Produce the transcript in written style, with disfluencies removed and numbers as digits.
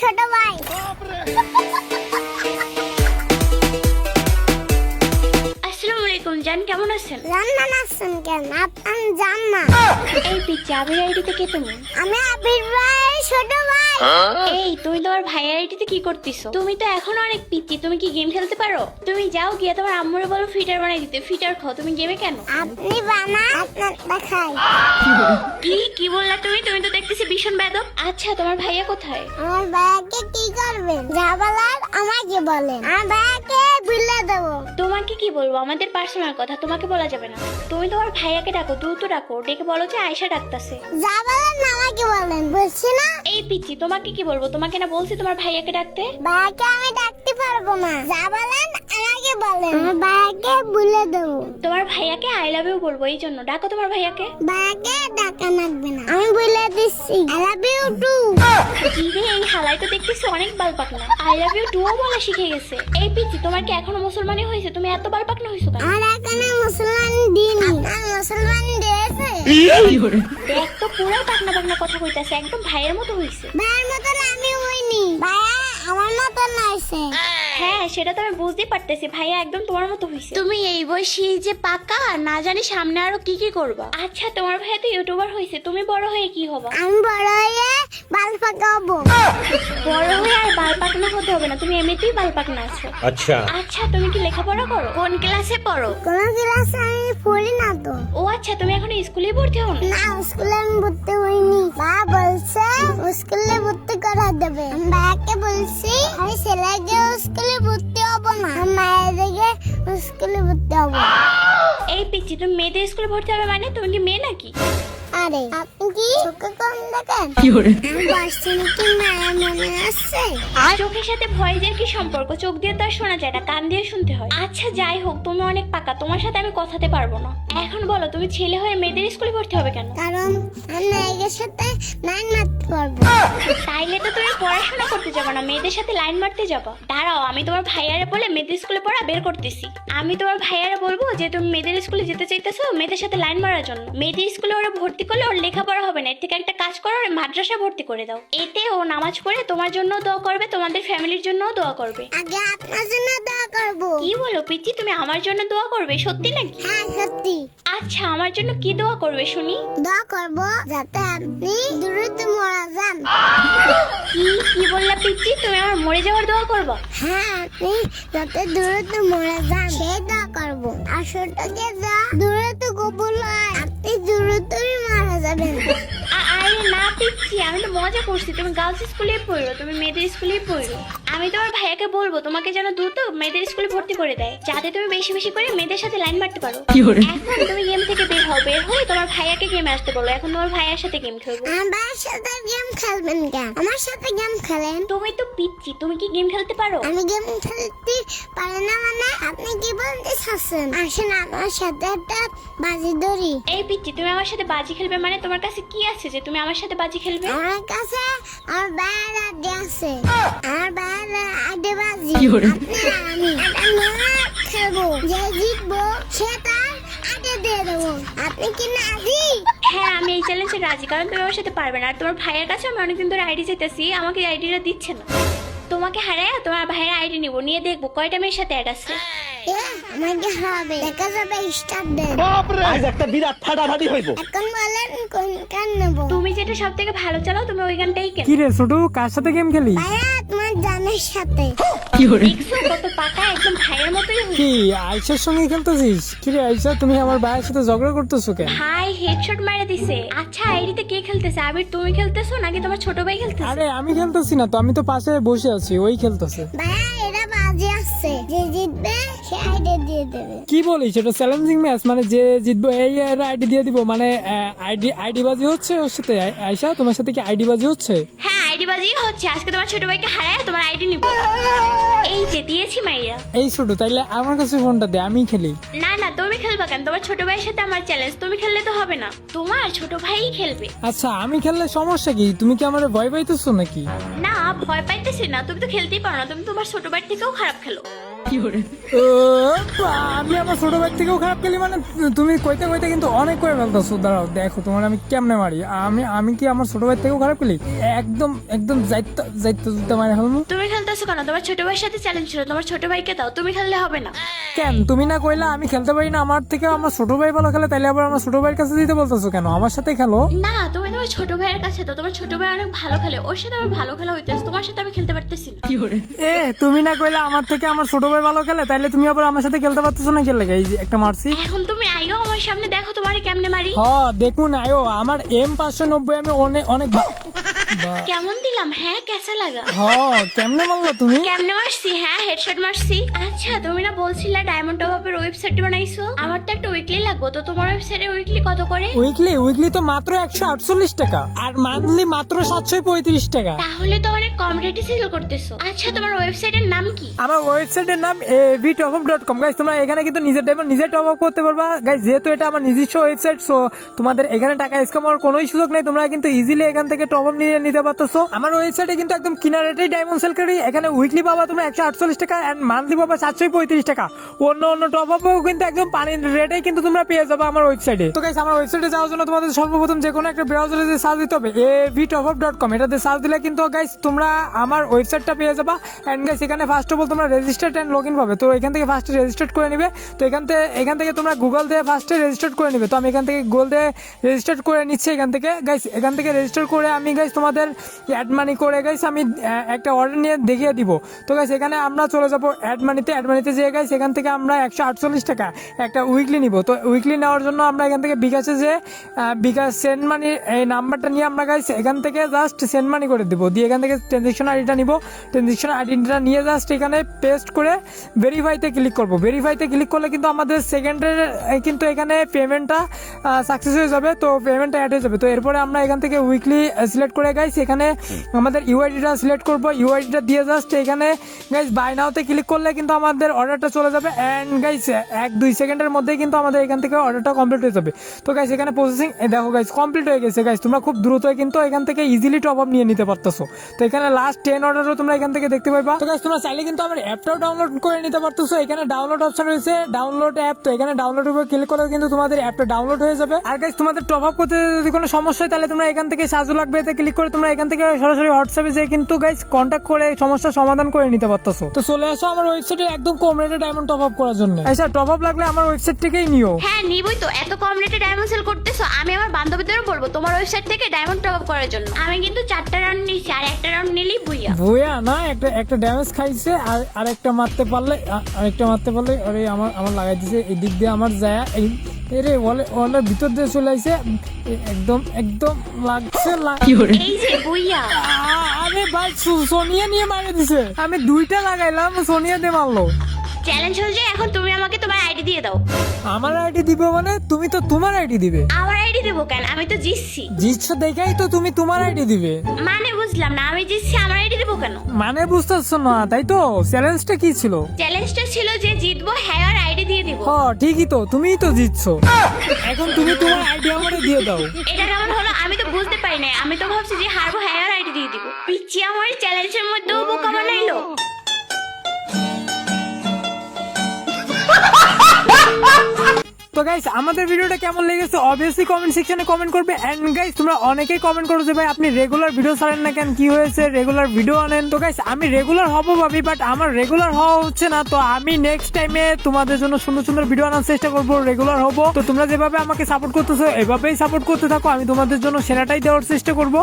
ছোট ভাই। আসসালামু আলাইকুম জান, কেমন আছেন? রান্না নাচ্ছেন কেন? আপনি জান না। এই পিচ্ছি, আবির আইডিতে কে তুমি? আমি আবির ভাই ছোট ভাই। এই তুমি তোমার ভাইয়ের আইডিতে কি করতেছো? তুমি তো এখনো অনেক পিচ্ছি, তুমি কি গেম খেলতে পারো? তুমি যাও গিয়ে তোমার আম্মুরে বলো ফিটার বানাই দিতে। ফিটার খাও, তুমি গেমে কেন? আপনি বানা আপনার দেখাই। কি বললা তুমি? তুমি তো দেখতেছি ভীষণ বেদব। আচ্ছা, তোমার ভাইয়া কোথায়? আমার ভাইকে কি করবেন? যা বলার আমাকে বলেন, আমার ভাইকে বুঝলে দেবো। তোমাকে কি বলবো? আমাদের পার্সোনাল কথা তোমাকে বলা যাবে না। তুমি তোমার ভাইয়াকে ডাকো, দ্রুত ডাকো, ডেকে বলো যে আয়েশা ডাকতাছে। যা বলেন আমাকে বলেন, বুঝছি না। এই পিচ্ছি, তোমাকে কি বলবো? তোমাকে না বলছি তোমার ভাইয়াকে ডাকতে? ভাইকে আমি ডাকতে পারবো না। যা বলেন আমাকে বলেন, আমার ভাইকে বুঝলে দেবো। তোমার ভাইয়াকে আই লাভ ইউ বলবো, এই জন্য ডাকো তোমার ভাইয়াকে। ভাইকে ডাকা লাগবে না, আমি বুঝলে দিচ্ছি। I love you too. কি রে, এই হালাই তো দেখতেছি অনেক বালপাকনা। আই লাভ ইউ টুও বলা শিখে গেছে। এই পিচ্ছি, তোমার কি এখনো মুসলমানই হয়েছে? তুমি এত বালপাকনা হয়েছো কেন? আমার এখানে মুসলমান দিন, আপনার মুসলমান দিয়েছে। দেখ তো, পুরো পাকনা পাকনা কথা কইতাছে, একদম ভাইয়ের মতো হয়েছে। ভাইয়ের মতন আমি হইনি, ভাইয়া আমার মতন নাইছে। হ্যাঁ, সেটা তো আমি বুঝতেই পারতেছি, ভাইয়া একদম তোমার মতো হয়েছে। তুমি এই বয়সী যে পাকা, না জানি সামনে আরো কি কি করবা। আচ্ছা, তোমার ভাইয়া তো ইউটিউবার হয়েছে, তুমি বড় হয়ে কি হবা? আমি বড় হয়ে বাল পাকাবো। বড় হয়ে আর বালপাকনা হতে হবে না, তুমি এমনিতেই বালপাকনা আছো। আচ্ছা, তুমি কি লেখাপড়া করো? কোন ক্লাসে পড়ো? কোন ক্লাসে আমি পড়ি না তো। ও আচ্ছা, তুমি এখন স্কুলে ভর্তি হও না? না, স্কুলে আমি ভর্তি হইনি। মা বলছে স্কুলে ভর্তি করা দেবে। আমি ভাইকে বলছি আমি ছেলেকে স্কুলে ভর্তি হবো না, আমি মায়ের দিকে স্কুলে ভর্তি হবো। এই পিচ্ছি, তুমি মেয়েদের স্কুলে ভর্তি হবে মানে? তুমি কি মেয়ে নাকি? আরে আপনি কি চোখে কম দেখেন? আমি বলছি নাকি মায়ের মনে আসছে। চোখের সাথে ভয়েসের কি সম্পর্ক? চোখ দিয়ে তো আর শোনা যায় না, কান দিয়ে শুনতে হয়। আচ্ছা যাই হোক, তুমি অনেক পাকা, তোমার সাথে আমি কথাতে পারবো না। এখন বলো, তুমি ছেলে হয়ে মেয়েদের স্কুলে ভর্তি হবে কেন? কারণ আমি মেয়েদের সাথে লাইন মারতে পারবো। তাইলে তো তুমি পড়াশোনা করতে যাবো না, মেয়েদের সাথে লাইন মারতে যাবো। দাঁড়াও, আমি তোমার ভাইয়ারে বলে মেয়েদের স্কুলে পড়া বের করতেছি। আমি তোমার ভাইয়ারে বলবো যে তুমি মেয়েদের স্কুলে যেতে চাইতেছো মেয়েদের সাথে লাইন মারার জন্য। মেয়েদের স্কুলে ওরা ভর্তি করলে ওর লেখাপড়া হবে না, এর থেকে একটা কাজ করো, ওর মাদ্রাসা ভর্তি করে দাও। এতে ও নামাজ পড়ে তোমার জন্য দোয়া করবে, তোমাদের ফ্যামিলির জন্যও দোয়া করবে। আগে আপনার জন্য দোয়া করবো। কি বলো পিচ্ছি, তুমি আমার জন্য দোয়া করবে? সত্যি নাকি? হ্যাঁ সত্যি। আচ্ছা, আমার জন্য কি দোয়া করবে শুনি? দোয়া করবো যাতে আপনি দ্রুত মারা যান। কি বললা পিচ্ছি, তুমি আমার মরে যাওয়ার দোয়া করবা? হ্যাঁ, আপনি যাতে দ্রুত মারা যান সেই দোয়া করবো। আসলটাকে যা দ্রুত কবুল হয়, আপনি দ্রুতই মারা যাবেন। আরে না পিচ্ছি, আমি তো মজা করছি। তুমি গার্লস স্কুলে পড়ো, তুমি মেয়েদের স্কুলে পড়ো। আমি তোমার ভাইয়াকে বলবো তোমাকে যেন দ্রুত মেয়েদের স্কুলে ভর্তি করে দেয়, যাতে তুমি বেশি বেশি করে মেয়েদের সাথে লাইন মারতে পারো। এখন তুমি গেম থেকে বের হয়ে তোমার ভাইয়াকে গেমে আসতে বলো। এখন তোমার ভাইয়ার সাথে গেম খেলবো। আমার ভাইয়ের সাথে গেম খেলবেন কেন? আমার সাথে গেম খেলেন। তুমি তো পিচ্ছি, তুমি কি গেম খেলতে পারো? আমি গেম খেলতে পারি না মানে? আপনি কি বলতে চাচ্ছেন? আসেন আমার সাথে একটা বাজি ধরি। এই পিচ্ছি, তুমি আমার সাথে বাজি খেলবে মানে? তোমার কাছে কি আছে যে তুমি আমার সাথে বাজি খেলবে? আমার কাছে আমার ভাইয়ের আড্ডে আছে, আমার ভাইয়ের আড্ডে বাজি। আপনি আর আমি একটা নয়া খেলবো, যে জিতবো সে তার আড্ডে দিয়ে দেবো। আপনি কি রাজি? হ্যাঁ, আমি এই চ্যালেঞ্জে রাজি, কারণ তুমি আমার সাথে পারবে না। আর তোমার ভাইয়ের কাছে আমি অনেকদিন ধরে আইডি চাইতেছি, আমাকে আইডিটা দিচ্ছে না। তোমাকে হারায় তোমার ভাইয়ের আইডি নিবো, নিয়ে দেখবো কয়টা মেয়ের সাথে অ্যাড আছে। আমাকে হবে দেখা যাবে। স্টার্ট দেন। আজ একটা বিরাট ফাটাফাটি হইব। এখন বলেন কোন গান নেবো? তুমি যেটা সব থেকে ভালো চালাও, তুমি ওই গানটাই কেন। কি রে ছোট, কার সাথে গেম খেলি? ভাইয়া তোমার জানের সাথে। দেখছো কত পাকা, একদম ভাইয়ের মতোই হয়েছে। কি আয়েশার সঙ্গে খেলতেছিস? কি রে আয়েশা, তুমি আমার ভাইয়ের সাথে ঝগড়া করতেছো কেন? ভাই হেডশট মারা দিছে। আচ্ছা, আইডিতে কে খেলতেছে? আবির তুমি খেলতেছো নাকি তোমার ছোট ভাই খেলতেছে? আরে আমি খেলতেছি না তো, আমি তো পাশে বসে আছি, ওই খেলতেছে। ভাইয়া এরা বাজে আসছে, যে জিতবে সে আইডি দিয়ে দেবে। কি বলিস, এটা চ্যালেঞ্জিং ম্যাচ মানে? যে জিতবো এই আইডি দিয়ে দিব মানে? আইডি বাজি হচ্ছে ওর সাথে? আয়েশা তোমার সাথে কি আইডি বাজি হচ্ছে? হ্যাঁ, আইডি বাজি হচ্ছে। আজকে তোমার ছোট ভাইকে হারায় তোমার আইডি নিব। এই যে দিয়েছি মাইয়া। এই ছোট, তাইলে আমার কাছে ফোনটা দে, আমি খেলি। না না, তুমি খেলবা কেন? তোমার ছোট ভাইয়ের সাথে আমার চ্যালেঞ্জ, তুমি খেললে তো হবে না, তোমার ছোট ভাইই খেলবে। আচ্ছা, আমি খেললে সমস্যা কি? তুমি কি আমার ভয় পাইতেছো নাকি? না, ভয় পাইতেছি না, তুমি তো খেলতেই পারো না, তুমি তোমার ছোট ভাইয়ের থেকেও খারাপ খেলো। ও, আমি আমার ছোট ভাই থেকেও খারাপ খেলি মানে তুমি কইতে কইতে কিন্তু অনেক করে ফেলতেছো। দাঁড়াও দেখো তোমার আমি কেমনে মারি। আমি কি আমার ছোট ভাই থেকেও খারাপ খেলি? একদম একদম যাইতে যাইতে জুতা মারি ফেলবো। তুমি খেলতেছো কেন? তোমার ছোট ভাইয়ের সাথে চ্যালেঞ্জ ছিল, তোমার ছোট ভাইকে দাও, তুমি খেললে হবে না। কেন তুমি না কইলা আমি খেলতে পারি না, আমার থেকে আমার ছোট ভাই ভালো খেলে, তাইলে আবার আমার ছোট ভাইয়ের কাছে দিতে বলতেছো কেন? আমার সাথে খেলো। না, তুমি তোমার ছোট ভাইয়ের কাছে দাও, তোমার ছোট ভাই অনেক ভালো খেলে, ওর সাথে আমার ভালো খেলা হইতেছে, তোমার সাথে আমি খেলতে পারতেছি না। এ তুমি না কইলা আমার থেকে আমার ছোট ভাই ভালো খেলে, তাইলে তুমি আবার আমার সাথে খেলতে পারতেছো না? খেলে এই যে একটা মারছি। এখন তুমি আইও আমার সামনে, দেখো তোমার কেমনে মারি। হ দেখুন আয়ো, আমার M590 আমি অনেক অনেক কেমন দিলাম? হ্যাঁ, কেসা লাগা? হ কেমনে মারলো তুমি? কেমনে মারছি? হ্যাঁ, হেডশট মারছি। আচ্ছা, তুমি না বলছিলে ডায়মন্ড টপ আপের ওয়েবসাইট বানাইছো? আমার তো একটা উইকলি লাগবে, তো তোমার ওয়েবসাইটে উইকলি কত করে? উইকলি তো মাত্র 148 টাকা, আর মান্থলি মাত্র 735 টাকা। তাহলে তো অনেক কম রেটে সেল করতেছো। আচ্ছা, তোমার ওয়েবসাইটের নাম কি? আমার ওয়েবসাইটের নাম avtopup.com। গাইস তোমরা এখানে কিন্তু নিজের ডায়মন্ড নিজে টপ আপ করতে পারবা। গাইস যেহেতু এটা আমার নিজস্ব ওয়েবসাইট, সো তোমাদের এখানে টাকা স্ক্যাম হওয়ার কোনো সুযোগ নেই। তোমরা কিন্তু ইজিলি এখান থেকে টপ আপ নিয়ে নিতে পারতেছো। আমার ওয়েবসাইটে কিন্তু একদম কিনা রেটে ডায়মন্ড সেল করি। এখানে উইকলি পাবা তোমরা 148 টাকা, এন্ড মান্থলি পাবা 735 টাকা। অন্য টপ আপও কিন্তু একদম পানির রেটে কিন্তু তোমরা পেয়ে যাবে আমার ওয়েবসাইটে। তো গাইস আমার ওয়েবসাইটে যাওয়ার জন্য তোমাদের সর্বপ্রথম যে কোনো একটা ব্রাউজারে সার্চ দিতে হবে avtopup.com। এটাতে সার্চ দিলে কিন্তু গাইস তোমরা আমার ওয়েবসাইটটা পেয়ে যাবা। এন্ড গাইস এখানে ফার্স্ট অফ অল তোমরা রেজিস্টার্ড এন্ড লগইন পাবে। তো এখান থেকে ফার্স্টে রেজিস্টার্ড করে নিবে। তো এখান থেকে তোমরা গুগল দিয়ে ফার্স্টে রেজিস্টার্ড করে নিবে। তো আমি এখান থেকে গুগল দিয়ে রেজিস্টার্ড করে নিচ্ছি। এখান থেকে গাইস এখান থেকে রেজিস্টার করে আমি গাইস তোমাদের অ্যাড মানি করে গাইস আমি একটা অর্ডার নিয়ে দেখিয়ে দিব। তো গাইস এখানে আমরা চলে যাবো অ্যাড মানিতে যেয়ে গাইস এখান থেকে আমরা 148 টাকা একটা উইকলি নিব। তো উইকলি নেওয়ার জন্য আমরা এখান থেকে বিকাশে যে বিকাশ সেন্ড মানি এই নাম্বারটা নিয়ে আমরা গাইস এখান থেকে জাস্ট সেন্ড মানি করে দিব। দিয়ে এখান থেকে ট্রানজেকশন আইডিটা নিব। ট্রানজেকশন আইডিটা নিয়ে জাস্ট এখানে পেস্ট করে ভেরিফাইতে ক্লিক করব। ভেরিফাইতে ক্লিক করলে কিন্তু আমাদের সেকেন্ডের কিন্তু এখানে পেমেন্টটা সাকসেস হয়ে যাবে। তো পেমেন্টটা অ্যাড হয়ে যাবে। তো এরপরে আমরা এখান থেকে উইকলি সিলেক্ট করে গাইস এখানে আমাদের ইউআইডিটা সিলেক্ট করব। ইউআইডিটা দিয়ে জাস্ট এখানে গাইস বাই নাওতে ক্লিক করলে কিন্তু আমাদের অর্ডারটা চলে যাবে। এন্ড গাইস 1-2 সেকেন্ডের মধ্যে কিন্তু আমাদের এখান থেকে অর্ডারটা কমপ্লিট হয়ে যাবে। তো গাইস এখানে প্রসেসিং দেখো গাইস কমপ্লিট হয়ে গেছে। গাইস তোমরা খুব দ্রুত কিন্তু এখান থেকে ইজিলি টপ আপ নিয়ে নিতে পারতেছো। তো এখানে লাস্ট 10 অর্ডারও তোমরা এখান থেকে দেখতে পাইবা। তো গাইস তোমরা চাইলে কিন্তু আমার অ্যাপটাও ডাউনলোড করে নিতে পারতেছো। এখানে ডাউনলোড অপশন রয়েছে, ডাউনলোড অ্যাপ। তো এখানে ডাউনলোড উপর ক্লিক করলে কিন্তু তোমাদের অ্যাপটা ডাউনলোড হয়ে যাবে। আর গাইস তোমাদের টপ আপ করতে যদি কোনো সমস্যা হয় তাহলে তোমরা এখান থেকে সাহায্য লাগবে এতে ক্লিক করে তোমরা এখান থেকে সরাসরি হোয়াটসঅ্যাপে যেয়ে কিন্তু গাইস কন্ট্যাক্ট করে সমস্যার সমাধান করে নিতে পারতেছো। তো চলে আসো আমার ওয়েবসাইটে একদম কম রেটে ডায়মন্ড টপ আপ করার জন্য। আচ্ছা টপ আপ লাগলে আমার ওয়েবসাইট থেকেই নিও। হ্যাঁ, নিবই তো। এত কম রেটে ডায়মন্ড সেল করতেছো, আমি আমার বান্ধবীদেরও বলবো তোমার ওয়েবসাইট থেকে ডায়মন্ড টপ আপ করার জন্য। আমি কিন্তু 4টা রাউন্ড নিয়েছি, আর একটা রাউন্ড নিলেই ভুইয়া না একটা ড্যামেজ খাইছে। আর আরেকটা মারতে পারলে আরে আমার লাগাই দিছে এই দিক দিয়ে আমার যায় এরে ওয়ালের ভিতর দিয়ে চলে আইছে। একদম লাগছে। এই যে বুইয়া। আরে ভাই সোনিয়া নিয়ে মারে দিছে। আমি 2টা লাগাইলাম, সোনিয়া দিয়ে মারলো। চ্যালেঞ্জ হয়ে যায়, এখন তুমি আমাকে তোমার আইডি দিয়ে দাও। আমার আইডি দিব মানে? তুমি তো তোমার আইডি দিবে। আমার আইডি দেবো কেন? আমি তো জিতছি। জিতছো দেখাই তো তুমি তোমার আইডি দিবে। মানে বুঝলাম না, আমি জিতছি, আমার আইডি দেবো কেন? মানে বুঝতেছো না তাই তো? চ্যালেঞ্জটা কি ছিল? চ্যালেঞ্জটা ছিল যে জিতবো হ্যাঁ আর আইডি দিয়ে দিব। হ্যাঁ ঠিকই তো, তুমিই তো জিতছো। এখন তুমি তোমার আইডি আমারে দিয়ে দাও। এটা কেমন হলো? আমি তো বুঝতে পারি না, আমি তো ভাবছি যে হারবো হ্যাঁ আর আইডি দিয়ে দিব। পিচ্ছি আমার চ্যালেঞ্জের মধ্যেও বোকা বানাইলো। তো গাইস আমাদের ভিডিওটা কেমন লেগেছে অবভিয়াসলি কমেন্ট সেকশনে কমেন্ট করবে। এন্ড গাইস তোমরা অনেকেই কমেন্ট করো যে ভাই আপনি রেগুলার ভিডিও ছাড়েন না কেন, কি হয়েছে, রেগুলার ভিডিও আনেন। তো গাইস আমি রেগুলার হব ভাবি, বাট আমার রেগুলার হওয়া হচ্ছে না। তো আমি নেক্সট টাইমে তোমাদের জন্য সুন্দর সুন্দর ভিডিও আনার চেষ্টা করবো, রেগুলার হব। তো তোমরা যেভাবে আমাকে সাপোর্ট করতেছো এভাবেই সাপোর্ট করতে থাকো, আমি তোমাদের জন্য সেরাটাই দেওয়ার চেষ্টা করবো।